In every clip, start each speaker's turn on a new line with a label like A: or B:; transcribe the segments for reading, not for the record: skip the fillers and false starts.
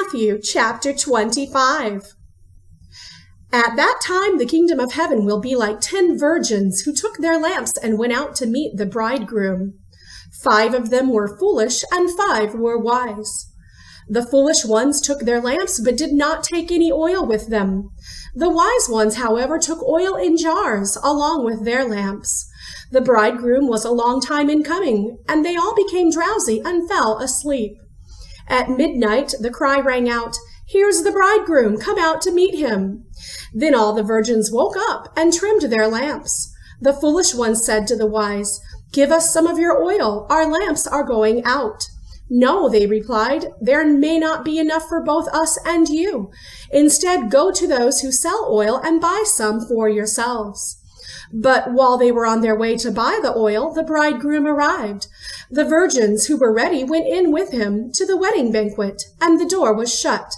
A: Matthew chapter 25. At that time, the kingdom of heaven will be like 10 virgins who took their lamps and went out to meet the bridegroom. 5 of them were foolish and 5 were wise. The foolish ones took their lamps but did not take any oil with them. The wise ones, however, took oil in jars along with their lamps. The bridegroom was a long time in coming, and they all became drowsy and fell asleep. At midnight, the cry rang out, "Here's the bridegroom, come out to meet him." Then all the virgins woke up and trimmed their lamps. The foolish ones said to the wise, "Give us some of your oil, our lamps are going out." "No," they replied, "there may not be enough for both us and you. Instead, go to those who sell oil and buy some for yourselves." But while they were on their way to buy the oil, the bridegroom arrived. The virgins who were ready went in with him to the wedding banquet, and the door was shut.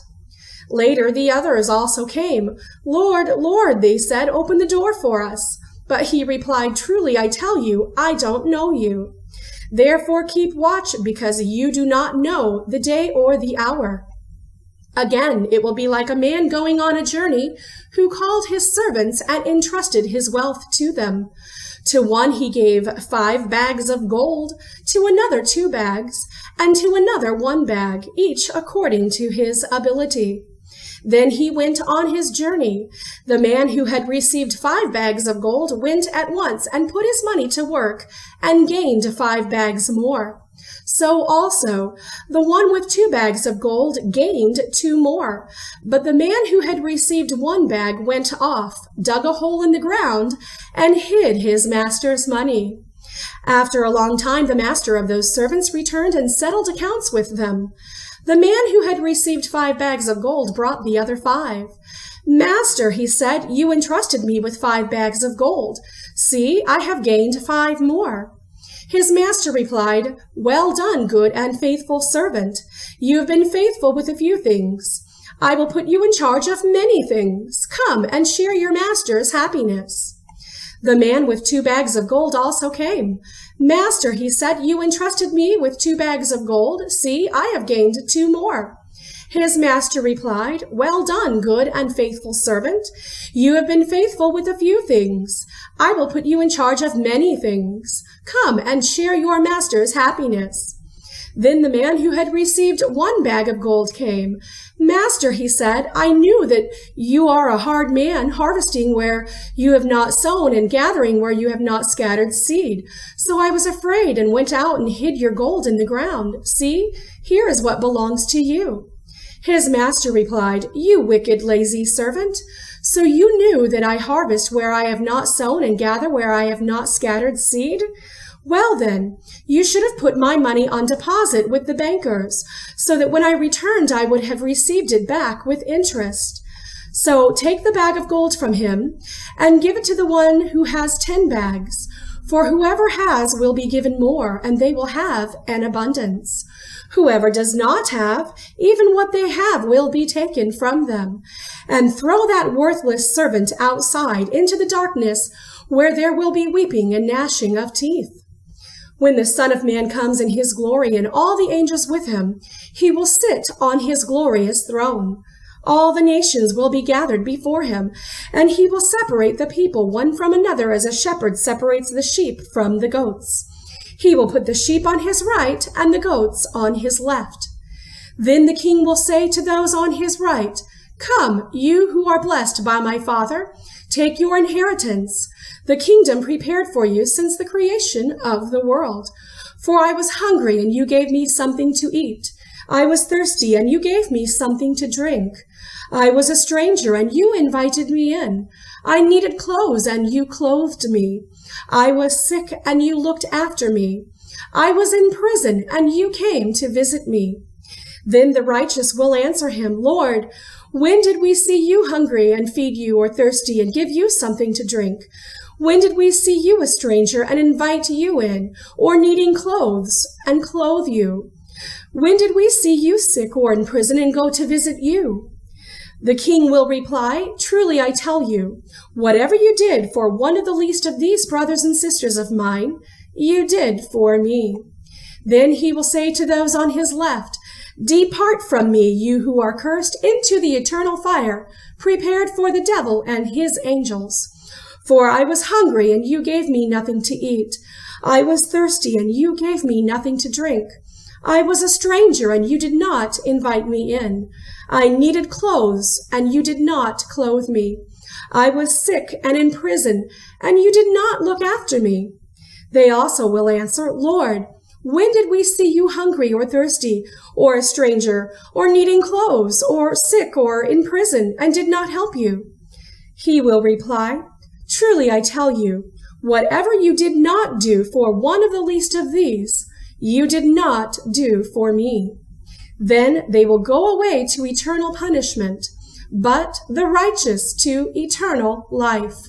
A: Later the others also came. "Lord, Lord," they said, "open the door for us." But he replied, "Truly I tell you, I don't know you. Therefore keep watch, because you do not know the day or the hour." Again, it will be like a man going on a journey who called his servants and entrusted his wealth to them. To one he gave 5 bags of gold, to another 2 bags, and to another 1 bag, each according to his ability. Then he went on his journey. The man who had received 5 bags of gold went at once and put his money to work and gained 5 bags more. So also, the one with 2 bags of gold gained 2 more. But the man who had received 1 bag went off, dug a hole in the ground, and hid his master's money. After a long time, the master of those servants returned and settled accounts with them. The man who had received 5 bags of gold brought the other 5. "Master," he said, "you entrusted me with 5 bags of gold. See, I have gained 5 more." His master replied, "Well done, good and faithful servant. You have been faithful with a few things. I will put you in charge of many things. Come and share your master's happiness." The man with 2 bags of gold also came. "Master," he said, "you entrusted me with 2 bags of gold. See, I have gained 2 more." His master replied, "Well done, good and faithful servant. You have been faithful with a few things. I will put you in charge of many things. Come and share your master's happiness." Then the man who had received 1 bag of gold came. "Master," he said, "I knew that you are a hard man, harvesting where you have not sown and gathering where you have not scattered seed. So I was afraid and went out and hid your gold in the ground. See, here is what belongs to you." His master replied, "You wicked, lazy servant. So you knew that I harvest where I have not sown and gather where I have not scattered seed? Well then, you should have put my money on deposit with the bankers, so that when I returned I would have received it back with interest. So take the bag of gold from him and give it to the one who has 10 bags. For whoever has will be given more, and they will have an abundance. Whoever does not have, even what they have will be taken from them. And throw that worthless servant outside into the darkness, where there will be weeping and gnashing of teeth. When the Son of Man comes in his glory and all the angels with him, he will sit on his glorious throne. All the nations will be gathered before him, and he will separate the people one from another as a shepherd separates the sheep from the goats. He will put the sheep on his right and the goats on his left. Then the king will say to those on his right, "Come, you who are blessed by my Father, take your inheritance, the kingdom prepared for you since the creation of the world. For I was hungry, and you gave me something to eat. I was thirsty, and you gave me something to drink. I was a stranger, and you invited me in. I needed clothes, and you clothed me. I was sick, and you looked after me. I was in prison, and you came to visit me." Then the righteous will answer him, "Lord, when did we see you hungry and feed you, or thirsty and give you something to drink? When did we see you a stranger and invite you in, or needing clothes and clothe you? When did we see you sick or in prison and go to visit you?" The king will reply, "Truly I tell you, whatever you did for one of the least of these brothers and sisters of mine, you did for me." Then he will say to those on his left, Depart from me, you who are cursed, into the eternal fire, prepared for the devil and his angels. For I was hungry, and you gave me nothing to eat. I was thirsty, and you gave me nothing to drink. I was a stranger, and you did not invite me in. I needed clothes, and you did not clothe me. I was sick and in prison, and you did not look after me. They also will answer, Lord, when did we see you hungry or thirsty, or a stranger, or needing clothes, or sick, or in prison, and did not help you? He will reply, Truly I tell you, whatever you did not do for one of the least of these, you did not do for me. Then they will go away to eternal punishment, but the righteous to eternal life.